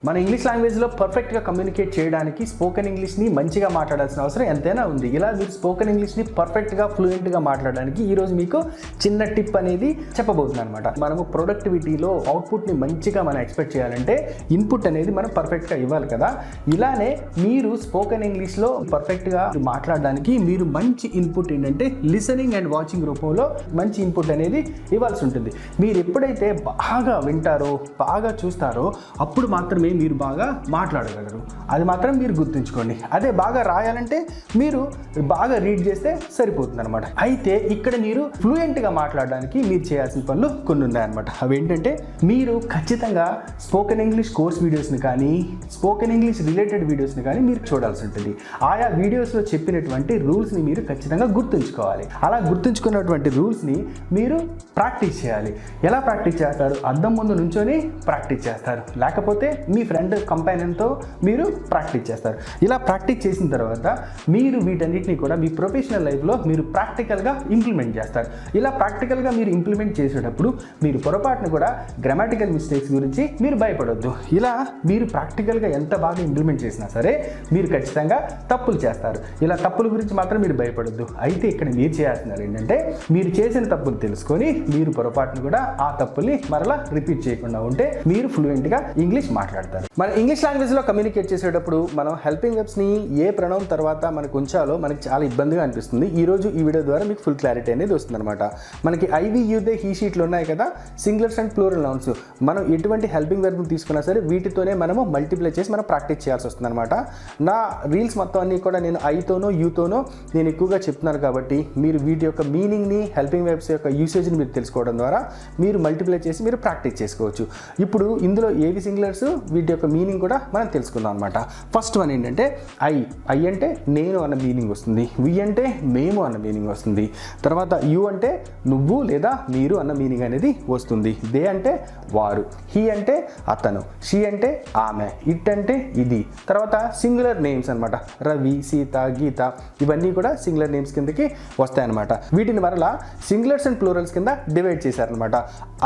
మన ఇంగ్లీష్ లాంగ్వేజ్లో పర్ఫెక్ట్గా కమ్యూనికేట్ చేయడానికి స్పోకెన్ ఇంగ్లీష్ని మంచిగా మాట్లాడాల్సిన అవసరం ఎంతైనా ఉంది. ఇలా మీరు స్పోకెన్ ఇంగ్లీష్ని పర్ఫెక్ట్గా ఫ్లూయెంట్గా మాట్లాడడానికి ఈరోజు మీకు చిన్న టిప్ అనేది చెప్పబోతుంది అనమాట. మనము ప్రొడక్టివిటీలో అవుట్పుట్ని మంచిగా మనం ఎక్స్పెక్ట్ చేయాలంటే ఇన్పుట్ అనేది మనం పర్ఫెక్ట్గా ఇవ్వాలి కదా. ఇలానే మీరు స్పోకెన్ ఇంగ్లీష్లో పర్ఫెక్ట్గా మాట్లాడడానికి మీరు మంచి ఇన్పుట్ ఏంటంటే లిసనింగ్ అండ్ వాచింగ్ రూపంలో మంచి ఇన్పుట్ అనేది ఇవ్వాల్సి ఉంటుంది. మీరు ఎప్పుడైతే బాగా వింటారో బాగా చూస్తారో అప్పుడు మాత్రమే మీరు బాగా మాట్లాడగలరు. అది మాత్రం మీరు గుర్తుంచుకోండి. అదే బాగా రాయాలంటే మీరు బాగా రీడ్ చేస్తే సరిపోతుంది అనమాట. అయితే ఇక్కడ మీరు ఫ్లూయెంట్గా మాట్లాడడానికి మీరు చేయాల్సిన పనులు కొన్ని ఉన్నాయన్నమాట. అవి ఏంటంటే మీరు ఖచ్చితంగా స్పోకెన్ ఇంగ్లీష్ కోర్స్ వీడియోస్ని కానీ స్పోకెన్ ఇంగ్లీష్ రిలేటెడ్ వీడియోస్ని కానీ మీరు చూడాల్సి ఉంటుంది. ఆయా వీడియోస్లో చెప్పినటువంటి రూల్స్ని మీరు ఖచ్చితంగా గుర్తుంచుకోవాలి. అలా గుర్తుంచుకున్నటువంటి రూల్స్ని మీరు ప్రాక్టీస్ చేయాలి. ఎలా ప్రాక్టీస్ చేస్తారు? అద్దం ముందు నుంచొని ప్రాక్టీస్ చేస్తారు, లేకపోతే మీ ఫ్రెండ్ కంపానియన్తో మీరు ప్రాక్టీస్ చేస్తారు. ఇలా ప్రాక్టీస్ చేసిన తర్వాత మీరు వీటన్నిటిని కూడా మీ ప్రొఫెషనల్ లైఫ్లో మీరు ప్రాక్టికల్గా ఇంప్లిమెంట్ చేస్తారు. ఇలా ప్రాక్టికల్గా మీరు ఇంప్లిమెంట్ చేసేటప్పుడు మీరు పొరపాటును కూడా గ్రామాటికల్ మిస్టేక్స్ గురించి మీరు భయపడొద్దు. ఇలా మీరు ప్రాక్టికల్గా ఎంత బాగా ఇంప్లిమెంట్ చేసినా సరే మీరు ఖచ్చితంగా తప్పులు చేస్తారు. ఇలా తప్పుల గురించి మాత్రం మీరు భయపడొద్దు. అయితే ఇక్కడ మీరు చేయాల్సినారు ఏంటంటే మీరు చేసిన తప్పులు తెలుసుకొని మీరు పొరపాటును కూడా ఆ తప్పుల్ని మరలా రిపీట్ చేయకుండా ఉంటే మీరు ఫ్లూయెంట్గా ఇంగ్లీష్ మాట్లాడతారు. మన ఇంగ్లీష్ లాంగ్వేజ్లో కమ్యూనికేట్ చేసేటప్పుడు మనం హెల్పింగ్ వెర్బ్స్ని ఏ ప్రణవం తర్వాత మనకు ఉంచాలో మనకి చాలా ఇబ్బందిగా అనిపిస్తుంది. ఈరోజు ఈ వీడియో ద్వారా మీకు ఫుల్ క్లారిటీ అనేది వస్తుంది అనమాట. మనకి ఐవి యూదే హీ షీట్లు ఉన్నాయి కదా, సింగులర్స్ అండ్ ప్లూరల్ నౌన్స్. మనం ఎటువంటి హెల్పింగ్ వెర్బ్ని తీసుకున్నా సరే వీటితోనే మనము మల్టిప్లై చేసి మనం ప్రాక్టీస్ చేయాల్సి వస్తుంది అనమాట. నా రీల్స్ మొత్తం అన్నీ కూడా నేను ఐతోనో యూతోనో నేను ఎక్కువగా చెప్తున్నాను కాబట్టి మీరు వీటి యొక్క మీనింగ్ని హెల్పింగ్ వెర్బ్స్ యొక్క యూసేజ్ని మీరు తెలుసుకోవడం ద్వారా మీరు మల్టిప్లై చేసి మీరు ప్రాక్టీస్ చేసుకోవచ్చు. ఇప్పుడు ఇందులో ఏవి సింగులర్స్ వీటి యొక్క మీనింగ్ కూడా మనం తెలుసుకుందాం అనమాట. ఫస్ట్ వన్ ఏంటంటే ఐ అంటే నేను అన్న మీనింగ్ వస్తుంది, వి అంటే మేము అన్న మీనింగ్ వస్తుంది, తర్వాత యు అంటే నువ్వు లేదా మీరు అన్న మీనింగ్ అనేది వస్తుంది, దే అంటే వారు, హీ అంటే అతను, షీ అంటే ఆమె, ఇట్ అంటే ఇది. తర్వాత సింగులర్ నేమ్స్ అనమాట, రవి, సీత, గీత ఇవన్నీ కూడా సింగులర్ నేమ్స్ కిందకి వస్తాయన్నమాట. వీటిని మరలా సింగులర్స్ అండ్ ప్లూరల్స్ కింద డివైడ్ చేశారనమాట.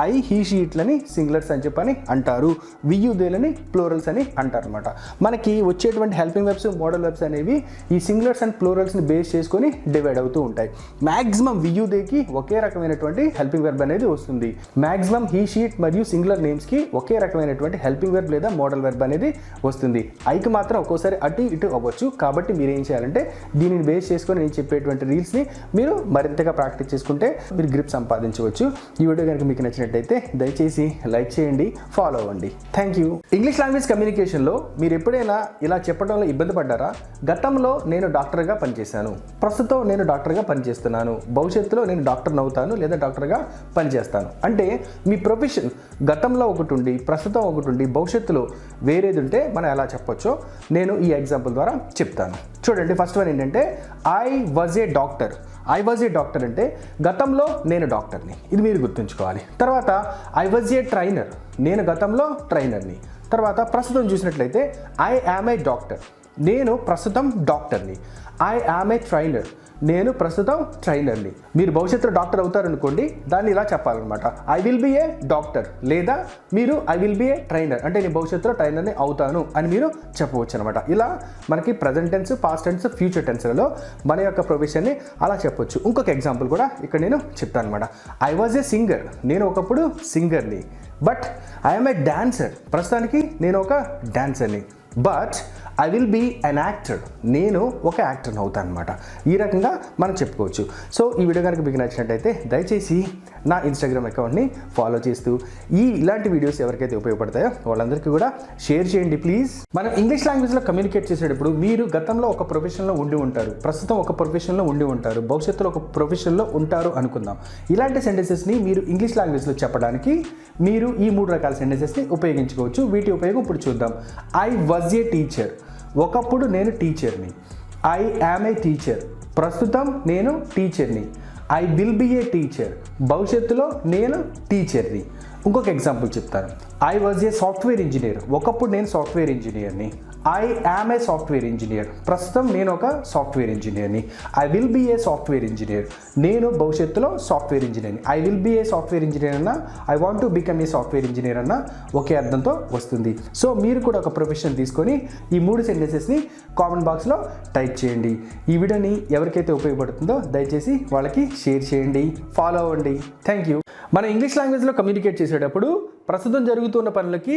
ఐ, హీ, షీ ఇట్లని సింగులర్స్ అని చెప్పని అంటారు, వియు దేలని ప్లూరల్స్ అని అంటారు అనమాట. మనకి వచ్చేటువంటి హెల్పింగ్ వెర్బ్స్ మోడల్ వెర్బ్స్ అనేవి ఈ సింగులర్స్ అండ్ ప్లూరల్స్ని బేస్ చేసుకొని డివైడ్ అవుతూ ఉంటాయి. మ్యాక్సిమం వియు దేకి ఒకే రకమైనటువంటి హెల్పింగ్ వెర్బ్ అనేది వస్తుంది. మ్యాక్సిమం హీ, షీట్ మరియు సింగులర్ నేమ్స్కి ఒకే రకమైనటువంటి హెల్పింగ్ వెర్బ్ లేదా మోడల్ వెర్బ్ అనేది వస్తుంది. ఐకి మాత్రం ఒక్కోసారి అటు ఇటు అవ్వచ్చు. కాబట్టి మీరు ఏం చేయాలంటే దీనిని బేస్ చేసుకొని నేను చెప్పేటువంటి రీల్స్ని మీరు మరింతగా ప్రాక్టీస్ చేసుకుంటే మీరు గ్రిప్ సంపాదించవచ్చు. ఈ వీడియో కనుక మీకు నచ్చినట్టయితే దయచేసి లైక్ చేయండి, ఫాలో అవ్వండి. Thank you. ఇంగ్లీష్ లాంగ్వేజ్ కమ్యూనికేషన్లో మీరు ఎప్పుడైనా ఇలా చెప్పడంలో ఇబ్బంది పడ్డారా? గతంలో నేను డాక్టర్గా పనిచేశాను, ప్రస్తుతం నేను డాక్టర్గా పనిచేస్తున్నాను, భవిష్యత్తులో నేను డాక్టర్ని అవుతాను లేదా డాక్టర్గా పనిచేస్తాను అంటే మీ ప్రొఫెషన్ గతంలో ఒకటి ఉండి ప్రస్తుతం ఒకటి ఉండి భవిష్యత్తులో వేరేది ఉంటే మనం ఎలా చెప్పొచ్చో నేను ఈ ఎగ్జాంపుల్ ద్వారా చెప్తాను. చూడండి, ఫస్ట్ వన్ ఏంటంటే I was A doctor. I was A doctor అంటే గతంలో నేను డాక్టర్ని, ఇది మీరు గుర్తుంచుకోవాలి. తర్వాత ఐ వాజ్ ఏ ట్రైనర్, నేను గతంలో ట్రైనర్ని. తర్వాత ప్రస్తుతం చూసినట్లయితే ఐ యామ్ ఏ డాక్టర్, నేను ప్రస్తుతం డాక్టర్ని. ఐ యామ్ ఏ ట్రైనర్, నేను ప్రస్తుతం ట్రైనర్ని. మీరు భవిష్యత్తులో డాక్టర్ అవుతారనుకోండి, దాన్ని ఇలా చెప్పాలన్నమాట, I will be a doctor, లేదా మీరు I will be a trainer అంటే నేను భవిష్యత్తులో ట్రైనర్ని అవుతాను అని మీరు చెప్పవచ్చు అనమాట. ఇలా మనకి present tense, past tense, future టెన్స్లలో మన యొక్క ప్రొఫెషన్ని అలా చెప్పొచ్చు. ఇంకొక ఎగ్జాంపుల్ కూడా ఇక్కడ నేను చెప్తాను అనమాట. ఐ వాజ్ ఏ సింగర్, నేను ఒకప్పుడు సింగర్ని. బట్ ఐఎమ్ ఏ డాన్సర్, ప్రస్తుతానికి నేను ఒక డాన్సర్ని. But I will be an actor, నేను ఒక యాక్టర్ని అవుతాను అనమాట. ఈ రకంగా మనం చెప్పుకోవచ్చు. సో ఈ వీడియో కనుక మీకు నచ్చినట్టయితే దయచేసి నా ఇన్స్టాగ్రామ్ అకౌంట్ని ఫాలో చేస్తూ ఇలాంటి వీడియోస్ ఎవరికైతే ఉపయోగపడతాయో వాళ్ళందరికీ కూడా షేర్ చేయండి ప్లీజ్. మనం ఇంగ్లీష్ లాంగ్వేజ్లో కమ్యూనికేట్ చేసేటప్పుడు మీరు గతంలో ఒక ప్రొఫెషన్లో ఉండి ఉంటారు, ప్రస్తుతం ఒక ప్రొఫెషన్లో ఉండి ఉంటారు, భవిష్యత్తులో ఒక ప్రొఫెషన్లో ఉంటారు అనుకుందాం. ఇలాంటి సెంటెన్సెస్ని మీరు ఇంగ్లీష్ లాంగ్వేజ్లో చెప్పడానికి మీరు ఈ 3 రకాల సెంటెన్సెస్ని ఉపయోగించుకోవచ్చు. వీటి ఉపయోగం ఇప్పుడు చూద్దాం. ఐ వాజ్ ఏ టీచర్, ఒకప్పుడు నేను టీచర్ని. ఐ యామ్ ఏ టీచర్, ప్రస్తుతం నేను టీచర్ని. I will be a teacher, భవిష్యత్తులో నేను టీచర్ని. ఇంకొక ఎగ్జాంపుల్ చెప్తాను. I was a software engineer. ఒకప్పుడు నేను సాఫ్ట్వేర్ ఇంజనీర్ని. I am a software engineer. ప్రస్తుతం నేను ఒక సాఫ్ట్వేర్ ఇంజనీర్ని. I will be a software engineer. నేను భవిష్యత్తులో సాఫ్ట్వేర్ ఇంజనీర్ని. I will be a software engineer అన్న, I want to become a software engineer అన్న ఒకే అర్థంతో వస్తుంది. సో మీరు కూడా ఒక ప్రొఫెషన్ తీసుకొని ఈ 3 సెంటెన్సెస్ని కామెంట్ బాక్స్లో టైప్ చేయండి. ఈ వీడియోని ఎవరికైతే ఉపయోగపడుతుందో దయచేసి వాళ్ళకి షేర్ చేయండి, ఫాలో అవ్వండి. Thank you. మన ఇంగ్లీష్ లాంగ్వేజ్లో కమ్యూనికేట్ చేసేటప్పుడు ప్రస్తుతం జరుగుతున్న పనులకి,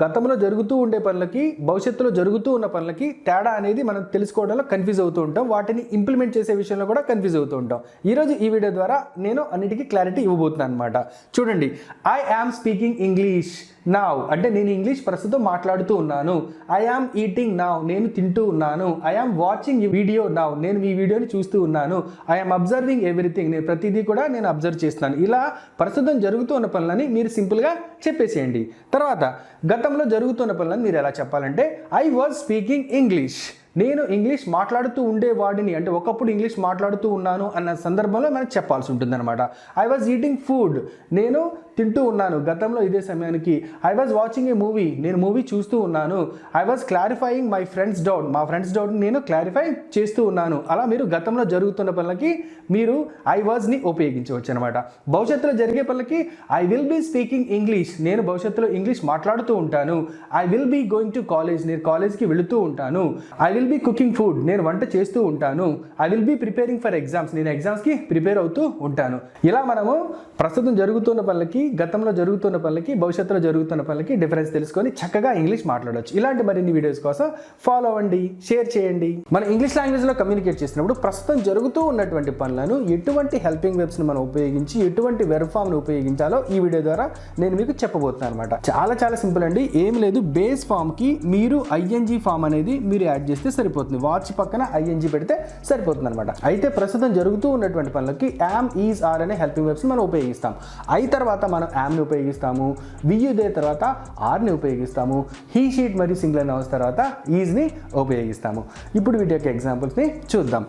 గతంలో జరుగుతూ ఉండే పనులకి, భవిష్యత్తులో జరుగుతూ ఉన్న పనులకి తేడా అనేది మనం తెలుసుకోవడంలో కన్ఫ్యూజ్ అవుతూ ఉంటాం. వాటిని ఇంప్లిమెంట్ చేసే విషయంలో కూడా కన్ఫ్యూజ్ అవుతూ ఉంటాం. ఈరోజు ఈ వీడియో ద్వారా నేను అన్నిటికీ క్లారిటీ ఇవ్వబోతున్నాను అనమాట. చూడండి, I am speaking English now అంటే నేను ఇంగ్లీష్ ప్రస్తుతం మాట్లాడుతూ ఉన్నాను. ఐ యామ్ ఈటింగ్ నౌ నేను తింటూ ఉన్నాను. I am watching video now నేను ఈ వీడియోని చూస్తూ ఉన్నాను. ఐ యామ్ అబ్జర్వింగ్ ఎవ్రీథింగ్ నేను ప్రతిదీ కూడా నేను అబ్జర్వ్ చేస్తున్నాను. ఇలా ప్రస్తుతం జరుగుతూ ఉన్న పనులని మీరు సింపుల్గా చెప్పేసేయండి. తర్వాత గతంలో జరుగుతున్న పనులను మీరు ఎలా చెప్పాలంటే ఐ వాజ్ స్పీకింగ్ ఇంగ్లీష్. నేను ఇంగ్లీష్ మాట్లాడుతూ ఉండేవాడిని అంటే ఒకప్పుడు ఇంగ్లీష్ మాట్లాడుతూ ఉన్నాను అన్న సందర్భంలో మనకు చెప్పాల్సి ఉంటుంది అనమాట. ఐ వాజ్ ఈటింగ్ ఫుడ్ నేను తింటూ ఉన్నాను గతంలో ఇదే సమయానికి. I was watching a movie నేను మూవీ చూస్తూ ఉన్నాను. I was clarifying my friends doubt మా ఫ్రెండ్స్ డౌట్ని నేను క్లారిఫై చేస్తూ ఉన్నాను. అలా మీరు గతంలో జరుగుతున్న పనులకి మీరు ఐ వాజ్ని ఉపయోగించవచ్చు అనమాట. భవిష్యత్తులో జరిగే పనులకి I will be speaking English నేను భవిష్యత్తులో ఇంగ్లీష్ మాట్లాడుతూ ఉంటాను. I will be going to college నేను కాలేజ్కి వెళుతూ ఉంటాను. I will be cooking food నేను వంట చేస్తూ ఉంటాను. I will be preparing for exams నేను ఎగ్జామ్స్కి ప్రిపేర్ అవుతూ ఉంటాను. ఇలా మనము ప్రస్తుతం జరుగుతున్న పనులకి, గతంలో జరుగుతున్న పనులకి, భవిష్యత్తులో జరుగుతున్న పనులకి డిఫరెన్స్ తెలుసుకొని చక్కగా ఇంగ్లీష్ మాట్లాడవచ్చు. ఇలాంటి మరిన్ని వీడియోస్ కోసం ఫాలో అవ్వండి, షేర్ చేయండి. మన ఇంగ్లీష్ లాంగ్వేజ్లో కమ్యూనికేట్ చేసినప్పుడు ప్రస్తుతం జరుగుతూ ఉన్నటువంటి పనులను ఎటువంటి హెల్పింగ్ వెబ్స్ని మనం ఉపయోగించి ఎటువంటి వెర్బ్ ఫామ్ని ఉపయోగించాలో ఈ వీడియో ద్వారా నేను మీకు చెప్పబోతున్నాను అనమాట. చాలా చాలా సింపుల్ అండి. ఏం లేదు, బేస్ ఫామ్కి మీరు ఐఎన్జీ ఫామ్ అనేది మీరు యాడ్ చేస్తే సరిపోతుంది. వాచ్ పక్కన ఐఎన్జీ పెడితే సరిపోతుంది అనమాట. అయితే ప్రస్తుతం జరుగుతూ ఉన్నటువంటి పనులకి యామ్, ఈజ్, ఆర్ అనే హెల్పింగ్ వెబ్స్ మనం ఉపయోగిస్తాం. ఐ తర్వాత మనం యామ్ని ఉపయోగిస్తాము. వియు దే తర్వాత ఆర్ని ఉపయోగిస్తాము. హీ, షీట్ మరియు సింగులర్ నౌన్స్ తర్వాత ఈజ్ని ఉపయోగిస్తాము. ఇప్పుడు వీటి యొక్క ఎగ్జాంపుల్స్ని చూద్దాం.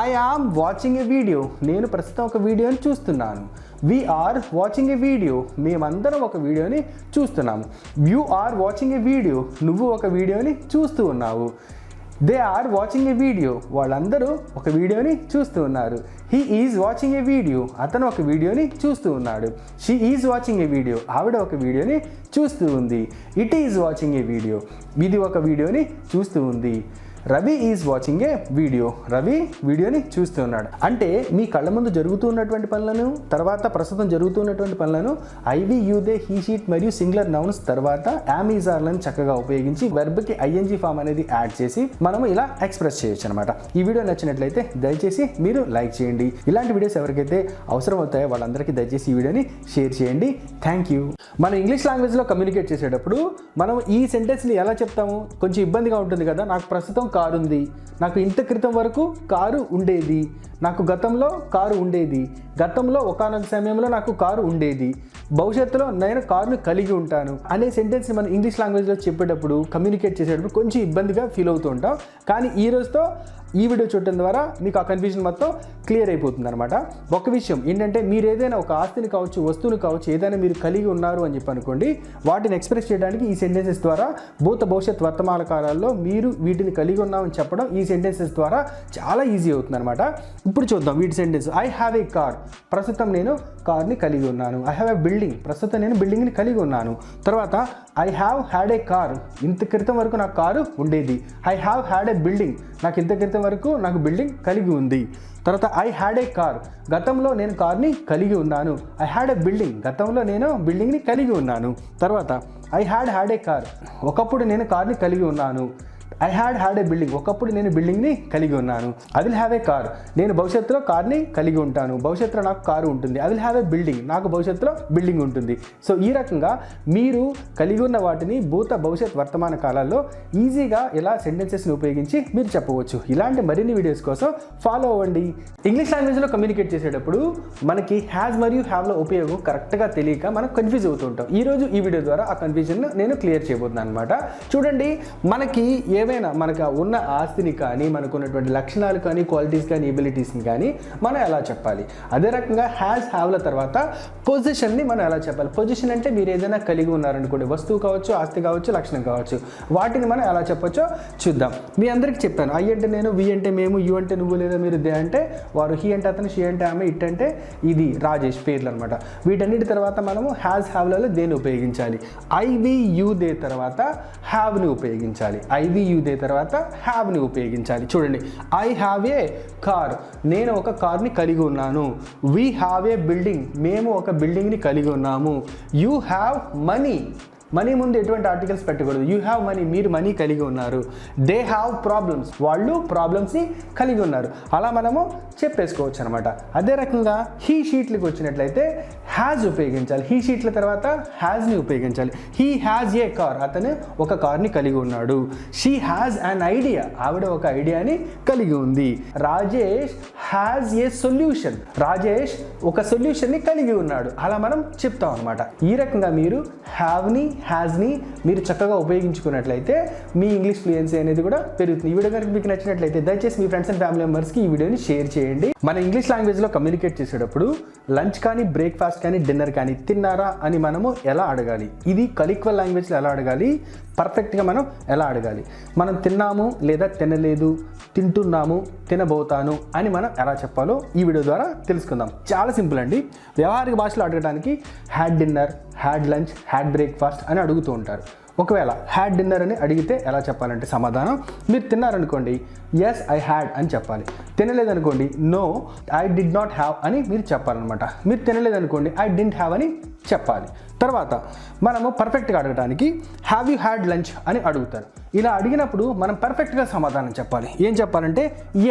I am watching a video నేను ప్రస్తుతం ఒక వీడియోని చూస్తున్నాను. We are watching a video మేమందరం ఒక వీడియోని చూస్తున్నాము. You are watching a video నువ్వు ఒక వీడియోని చూస్తూ ఉన్నావు. They are watching a video వాళ్ళందరూ ఒక వీడియోని చూస్తూ ఉన్నారు. He is watching a video అతను ఒక వీడియోని చూస్తూ ఉన్నాడు. She is watching a video ఆవిడ ఒక వీడియోని చూస్తూ ఉంది. It is watching a video ఇది ఒక వీడియోని చూస్తూ ఉంది. Ravi is watching a video Ravi వీడియోని చూస్తూ ఉన్నాడు. అంటే మీ కళ్ళ ముందు జరుగుతున్నటువంటి పనులను, తర్వాత ప్రస్తుతం జరుగుతున్నటువంటి పనులను ఐవి, యూదే, హీ, షీట్ మరియు సింగులర్ నౌన్స్ తర్వాత యామ్, ఈజ్, ఆర్లను చక్కగా ఉపయోగించి వెర్బ్కి ఐఎన్జీ ఫామ్ అనేది యాడ్ చేసి మనము ఇలా ఎక్స్ప్రెస్ చేయొచ్చు అనమాట. ఈ వీడియో నచ్చినట్లయితే దయచేసి మీరు లైక్ చేయండి. ఇలాంటి వీడియోస్ ఎవరికైతే అవసరం అవుతాయో వాళ్ళందరికీ దయచేసి ఈ వీడియోని షేర్ చేయండి. Thank you. మనం ఇంగ్లీష్ లాంగ్వేజ్లో కమ్యూనికేట్ చేసేటప్పుడు మనం ఈ సెంటెన్స్ని ఎలా చెప్తాము? కొంచెం ఇబ్బందిగా ఉంటుంది కదా. నాకు ప్రస్తుతం కారు ఉంది, నాకు ఇంత క్రితం వరకు కారు ఉండేది, నాకు గతంలో కారు ఉండేది, గతంలో ఒకానొక సమయంలో నాకు కారు ఉండేది, భవిష్యత్తులో నేను కారుని కలిగి ఉంటాను అనే సెంటెన్స్ని మనం ఇంగ్లీష్ లాంగ్వేజ్లో చెప్పేటప్పుడు, కమ్యూనికేట్ చేసేటప్పుడు కొంచెం ఇబ్బందిగా ఫీల్ అవుతూ ఉంటాం. కానీ ఈ రోజుతో ఈ వీడియో చూడటం ద్వారా మీకు ఆ కన్ఫ్యూజన్ మొత్తం క్లియర్ అయిపోతుంది అనమాట. ఒక విషయం ఏంటంటే మీరు ఏదైనా ఒక ఆస్తిని కావచ్చు, వస్తువుని కావచ్చు, ఏదైనా మీరు కలిగి ఉన్నారు అని చెప్పి అనుకోండి, వాటిని ఎక్స్ప్రెస్ చేయడానికి ఈ సెంటెన్సెస్ ద్వారా భూత, భవిష్యత్, వర్తమాన కాలాల్లో మీరు వీటిని కలిగి ఉన్నామని చెప్పడం ఈ సెంటెన్సెస్ ద్వారా చాలా ఈజీ అవుతుంది అనమాట. ఇప్పుడు చూద్దాం వీటి sentence. I have a car ప్రస్తుతం నేను కార్ని కలిగి ఉన్నాను. ఐ హ్యావ్ ఏ బిల్డింగ్ ప్రస్తుతం నేను బిల్డింగ్ని కలిగి ఉన్నాను. తర్వాత I have had a car ఇంత క్రితం వరకు నాకు కారు ఉండేది. I have had a building నాకు ఇంత క్రితం వరకు నాకు బిల్డింగ్ కలిగి ఉంది. తర్వాత ఐ హ్యాడ్ ఏ కార్ గతంలో నేను కార్ని కలిగి ఉన్నాను. ఐ హ్యాడ్ ఏ బిల్డింగ్ గతంలో నేను బిల్డింగ్ని కలిగి ఉన్నాను. తర్వాత ఐ హ్యాడ్ ఏ కార్ ఒకప్పుడు నేను కార్ని కలిగి ఉన్నాను. ఐ హ్యాడ్ ఏ బిల్డింగ్ ఒకప్పుడు నేను బిల్డింగ్ని కలిగి ఉన్నాను. I will have A car నేను భవిష్యత్తులో కార్ని కలిగి ఉంటాను. భవిష్యత్తులో నాకు కారు ఉంటుంది. I will have A building నాకు భవిష్యత్తులో బిల్డింగ్ ఉంటుంది. సో ఈ రకంగా మీరు కలిగి ఉన్న వాటిని భూత, భవిష్యత్, వర్తమాన కాలాల్లో ఈజీగా ఇలా సెంటెన్సెస్ని ఉపయోగించి మీరు చెప్పవచ్చు. ఇలాంటి మరిన్ని వీడియోస్ కోసం ఫాలో అవ్వండి. ఇంగ్లీష్ లాంగ్వేజ్లో కమ్యూనికేట్ చేసేటప్పుడు మనకి హ్యాజ్ మరియు హ్యావ్ల ఉపయోగం కరెక్ట్గా తెలియక మనం కన్ఫ్యూజ్ అవుతూ ఉంటాం. ఈరోజు ఈ వీడియో ద్వారా ఆ కన్ఫ్యూజన్ నేను క్లియర్ చేయబోతున్నాను అనమాట. చూడండి, మనకి ఏమైనా మనకు ఉన్న ఆస్తిని కానీ, మనకు ఉన్నటువంటి లక్షణాలు కానీ, క్వాలిటీస్ కానీ, ఎబిలిటీస్ని కానీ మనం ఎలా చెప్పాలి. అదే రకంగా హ్యాస్, హ్యావ్ల తర్వాత పొజిషన్ని మనం ఎలా చెప్పాలి. పొజిషన్ అంటే మీరు ఏదైనా కలిగి ఉన్నారనుకోండి, వస్తువు కావచ్చు, ఆస్తి కావచ్చు, లక్షణం కావచ్చు, వాటిని మనం ఎలా చెప్పొచ్చో చూద్దాం. మీ అందరికీ చెప్పాను, ఐ అంటే నేను, వి అంటే మేము, యు అంటే నువ్వు లేదా మీరు, దే అంటే వారు, హీ అంటే అతను, షీ అంటే ఆమె, ఇట్ అంటే ఇది రాజేష్ పేర్లు అనమాట. వీటన్నిటి తర్వాత మనము హ్యాస్, హ్యావ్లలో దేన్ని ఉపయోగించాలి. ఐ వి యు దే తర్వాత హ్యావ్ని ఉపయోగించాలి. ఐ వి యు దే తర్వాత హ్యావ్ని ఉపయోగించాలి. చూడండి, ఐ హ్యావ్ ఏ కార్, నేను ఒక కార్ని కలిగి ఉన్నాను. వీ హ్యావ్ ఏ బిల్డింగ్, మేము ఒక బిల్డింగ్ని కలిగి ఉన్నాము. యూ హ్యావ్ మనీ, మనీ ముందు ఎటువంటి ఆర్టికల్స్ పెట్టకూడదు. యూ హ్యావ్ మనీ, మీరు మనీ కలిగి ఉన్నారు. దే హ్యావ్ ప్రాబ్లమ్స్, వాళ్ళు ప్రాబ్లమ్స్ని కలిగి ఉన్నారు. అలా మనము చెప్పేసుకోవచ్చు అనమాట. అదే రకంగా హీ షీట్లకు వచ్చినట్లయితే హ్యాజ్ ఉపయోగించాలి. హీ షీట్ల తర్వాత హ్యాజ్ని ఉపయోగించాలి. హీ హ్యాజ్ ఏ కార్, అతను ఒక కార్ని కలిగి ఉన్నాడు. షీ హ్యాజ్ అన్ ఐడియా, ఆవిడ ఒక ఐడియాని కలిగి ఉంది. Rajesh has a solution, Rajesh ఒక సొల్యూషన్ని కలిగి ఉన్నాడు. అలా మనం చెప్తాం అనమాట. ఈ రకంగా మీరు హ్యావ్ని, హ్యాజ్ని మీరు చక్కగా ఉపయోగించుకున్నట్లయితే మీ ఇంగ్లీష్ ఫ్లూయెన్సీ అనేది కూడా పెరుగుతుంది. ఈ వీడియో కనుక మీకు నచ్చినట్లయితే దయచేసి మీ ఫ్రెండ్స్ అండ్ ఫ్యామిలీ మెంబర్స్కి ఈ వీడియోని షేర్ చేయండి. మన ఇంగ్లీష్ లాంగ్వేజ్లో కమ్యూనికేట్ చేసేటప్పుడు లంచ్ కానీ, బ్రేక్ఫాస్ట్ కానీ, డిన్నర్ కానీ తిన్నారా అని మనము ఎలా అడగాలి, ఇది కలీక్వల్ లాంగ్వేజ్లో ఎలా అడగాలి, పర్ఫెక్ట్గా మనం ఎలా అడగాలి, మనం తిన్నాము లేదా తినలేదు, తింటున్నాము, తినబోతాను అని మనం ఎలా చెప్పాలో ఈ వీడియో ద్వారా తెలుసుకుందాం. చాలా సింపుల్ అండి. వ్యవహారిక భాషలో అడగడానికి had dinner, had lunch, had breakfast అని అడుగుతూ ఉంటారు. ఒకవేళ హ్యాడ్ డిన్నర్ అని అడిగితే ఎలా చెప్పాలంటే సమాధానం, మీరు తిన్నారనుకోండి ఎస్ ఐ హ్యాడ్ అని చెప్పాలి. తినలేదనుకోండి no I did not have అని మీరు చెప్పాలన్నమాట. మీరు తినలేదనుకోండి ఐ డింట్ హ్యావ్ అని చెప్పాలి. తర్వాత మనము పర్ఫెక్ట్గా అడగడానికి హ్యావ్ యూ హ్యాడ్ లంచ్ అని అడుగుతారు. ఇలా అడిగినప్పుడు మనం పర్ఫెక్ట్గా సమాధానం చెప్పాలి. ఏం చెప్పాలంటే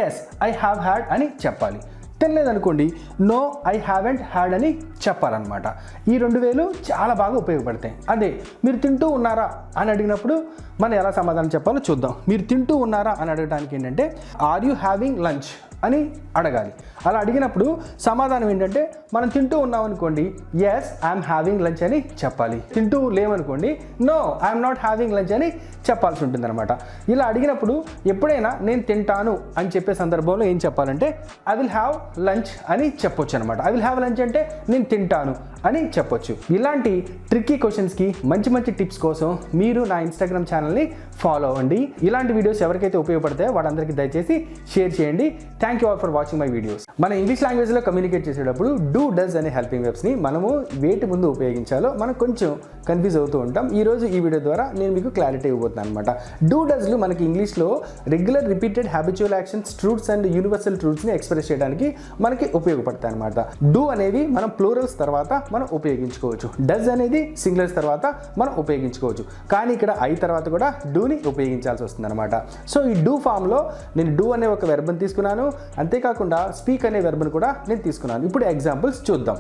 ఎస్ ఐ హ్యావ్ హ్యాడ్ అని చెప్పాలి. తినలేదనుకోండి నో ఐ హ్యావెంట్ హ్యాడ్ అని చెప్పాలన్నమాట. ఈ 2 వేలు చాలా బాగా ఉపయోగపడతాయి. అదే మీరు తింటూ ఉన్నారా అని అడిగినప్పుడు మనం ఎలా సమాధానం చెప్పాలో చూద్దాం. మీరు తింటూ ఉన్నారా అని అడగడానికి ఏంటంటే ఆర్ యూ హ్యావింగ్ లంచ్ అని అడగాలి. అలా అడిగినప్పుడు సమాధానం ఏంటంటే మనం తింటూ ఉన్నాం అనుకోండి ఎస్ ఐఎమ్ హ్యావింగ్ లంచ్ అని చెప్పాలి. తింటూ లేవనుకోండి no I'm not having lunch అని చెప్పాల్సి ఉంటుంది అనమాట. ఇలా అడిగినప్పుడు ఎప్పుడైనా నేను తింటాను అని చెప్పే సందర్భంలో ఏం చెప్పాలంటే ఐ విల్ హ్యావ్ లంచ్ అని చెప్పొచ్చు అనమాట. ఐ విల్ హ్యావ్ లంచ్ అంటే నేను తింటాను అని చెప్పొచ్చు. ఇలాంటి ట్రిక్కీ క్వశ్చన్స్కి మంచి మంచి టిప్స్ కోసం మీరు నా ఇన్స్టాగ్రామ్ ఛానల్ని ఫాలో అవ్వండి. ఇలాంటి వీడియోస్ ఎవరికైతే ఉపయోగపడతాయో వాళ్ళందరికీ దయచేసి షేర్ చేయండి. Thank you all for watching my videos. మన ఇంగ్లీష్ లాంగ్వేజ్లో కమ్యూనికేట్ చేసేటప్పుడు డూ, డస్ అనే హెల్పింగ్ వెబ్స్ని మనము వేటి ముందు ఉపయోగించాలో మనం కొంచెం కన్ఫ్యూజ్ అవుతూ ఉంటాం. ఈరోజు ఈ వీడియో ద్వారా నేను మీకు క్లారిటీ ఇవ్వబోతున్నాను అనమాట. డూ, డస్లు మనకి ఇంగ్లీష్లో regular, repeated, habitual actions, truths and universal ట్రూత్స్ని ఎక్స్ప్రెస్ చేయడానికి మనకి ఉపయోగపడతాయి అనమాట. డూ అనేవి మనం ప్లూరల్స్ తర్వాత మనం ఉపయోగించుకోవచ్చు. డస్ అనేది సింగులర్స్ తర్వాత మనం ఉపయోగించుకోవచ్చు. కానీ ఇక్కడ ఐ తర్వాత కూడా డూని ఉపయోగించాల్సి వస్తుంది అనమాట. సో ఈ డూ ఫామ్లో నేను డూ అనే ఒక వెర్బ్ని తీసుకున్నాను. అంతేకాకుండా స్పీక్ అనే వెర్బ్ని కూడా నేను తీసుకున్నాను. ఇప్పుడు ఎగ్జాంపుల్స్ చూద్దాం.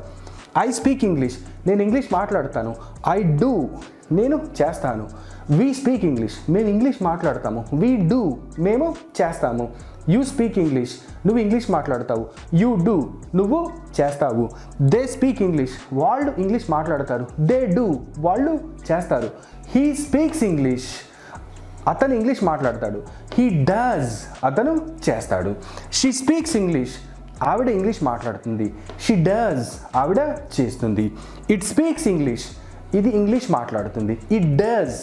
ఐ స్పీక్ ఇంగ్లీష్, నేను ఇంగ్లీష్ మాట్లాడతాను. ఐ డూ, నేను చేస్తాను. వీ స్పీక్ ఇంగ్లీష్, మేము ఇంగ్లీష్ మాట్లాడతాము. వీ డూ, మేము చేస్తాము. యూ స్పీక్ ఇంగ్లీష్, నువ్వు ఇంగ్లీష్ మాట్లాడతావు. యూ డూ, నువ్వు చేస్తావు. దే స్పీక్ ఇంగ్లీష్, వాళ్ళు ఇంగ్లీష్ మాట్లాడతారు. దే డూ, వాళ్ళు చేస్తారు. హీ స్పీక్స్ ఇంగ్లీష్, అతను ఇంగ్లీష్ మాట్లాడతాడు. హీ డస్, అతను చేస్తాడు. షీ స్పీక్స్ ఇంగ్లీష్, ఆవిడ ఇంగ్లీష్ మాట్లాడుతుంది. షీ డస్, ఆవిడ చేస్తుంది. ఇట్ స్పీక్స్ ఇంగ్లీష్, ఇది ఇంగ్లీష్ మాట్లాడుతుంది. ఇట్ డస్,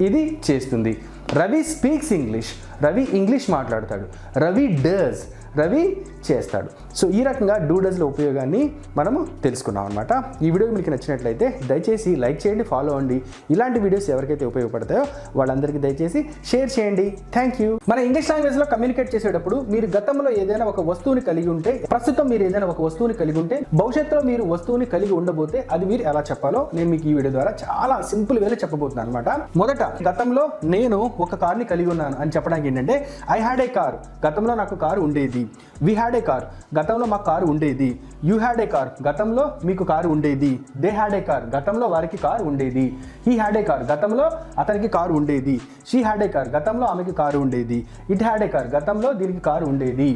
ఇది చేస్తుంది. Ravi speaks English, Ravi English మాట్లాడతాడు. రవి డస్, రవి చేస్తాడు. సో ఈ రకంగా డూ డస్ల ఉపయోగాన్ని మనము తెలుసుకున్నాం అనమాట. ఈ వీడియో మీకు నచ్చినట్లయితే దయచేసి లైక్ చేయండి, ఫాలో అవ్వండి. ఇలాంటి వీడియోస్ ఎవరికైతే ఉపయోగపడతాయో వాళ్ళందరికీ దయచేసి షేర్ చేయండి. Thank you. మన ఇంగ్లీష్ లాంగ్వేజ్లో కమ్యూనికేట్ చేసేటప్పుడు మీరు గతంలో ఏదైనా ఒక వస్తువుని కలిగి ఉంటే, ప్రస్తుతం మీరు ఏదైనా ఒక వస్తువుని కలిగి ఉంటే, భవిష్యత్తులో మీరు వస్తువుని కలిగి ఉండబోతే అది మీరు ఎలా చెప్పాలో నేను మీకు ఈ వీడియో ద్వారా చాలా సింపుల్ వేలో చెప్పబోతున్నాను అనమాట. మొదట గతంలో నేను ఒక కార్ని కలిగి ఉన్నాను అని చెప్పడానికి ఏంటంటే ఐ హ్యాడ్ ఏ కార్, గతంలో నాకు కారు ఉండేది. వి హ్యాడ్ ఏ కార్, గతంలో మాకు కారు ఉండేది. యూ హ్యాడ్ ఏ కార్, గతంలో మీకు కారు ఉండేది. దే హ్యాడ్ ఏ కార్, గతంలో వారికి కారు ఉండేది. హీ హ్యాడ్ ఏ కార్, గతంలో అతనికి కారు ఉండేది. షీ హ్యాడ్ ఏ కార్, గతంలో ఆమెకి కారు ఉండేది. ఇట్ హ్యాడ్ ఏ కార్, గతంలో దీనికి కారు ఉండేది.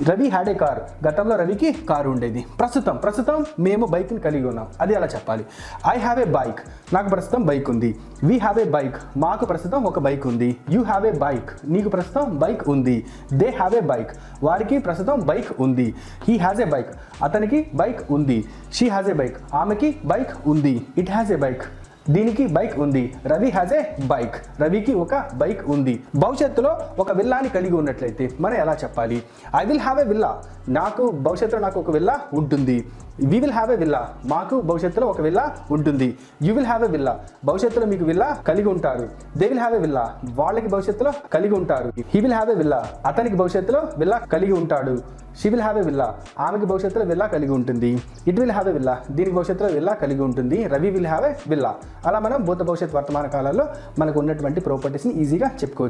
రవి హ్యాడ్ ఏ కార్, గతంలో రవికి కారు ఉండేది. ప్రస్తుతం మేము బైక్ని కలిగి ఉన్నాం, అది అలా చెప్పాలి. ఐ హ్యావ్ ఏ బైక్, నాకు ప్రస్తుతం బైక్ ఉంది. వీ హ్యావ్ ఏ బైక్, మాకు ప్రస్తుతం ఒక బైక్ ఉంది. యూ హ్యావ్ ఏ బైక్, నీకు ప్రస్తుతం బైక్ ఉంది. దే హ్యావ్ ఏ బైక్, వారికి ప్రస్తుతం బైక్ ఉంది. హీ హ్యాజ్ ఏ బైక్, అతనికి బైక్ ఉంది. షీ హ్యాజ్ ఏ బైక్, ఆమెకి బైక్ ఉంది. ఇట్ హ్యాజ్ ఏ బైక్, దీనికి బైక్ ఉంది. రవి హ్యాజ్ ఏ బైక్, రవికి ఒక బైక్ ఉంది. భవిష్యత్తులో ఒక విల్లాని కలిగి ఉన్నట్లయితే మనం ఎలా చెప్పాలి? I will have a villa, నాకు భవిష్యత్తులో నాకు ఒక విల్లా ఉంటుంది. We will have a villa, మాకు భవిష్యత్తులో ఒక విల్లా ఉంటుంది. You will have a villa, భవిష్యత్తులో మీకు విల్లా కలిగి ఉంటారు. They will have a villa, వాళ్ళకి భవిష్యత్తులో కలిగి ఉంటారు. He will have a villa, అతనికి భవిష్యత్తులో విల్లా కలిగి ఉంటాడు. She will have a villa, ఆమెకి భవిష్యత్తులో విల్లా కలిగి ఉంటుంది. It will have a villa, దీనికి భవిష్యత్తులో విల్లా కలిగి ఉంటుంది. Ravi will have a villa. అలా మనం భూత భవిష్యత్ వర్తమాన కాలాల్లో మనకు ఉన్నటువంటి ప్రాపర్టీస్ని ఈజీగా చెప్పుకోవచ్చు.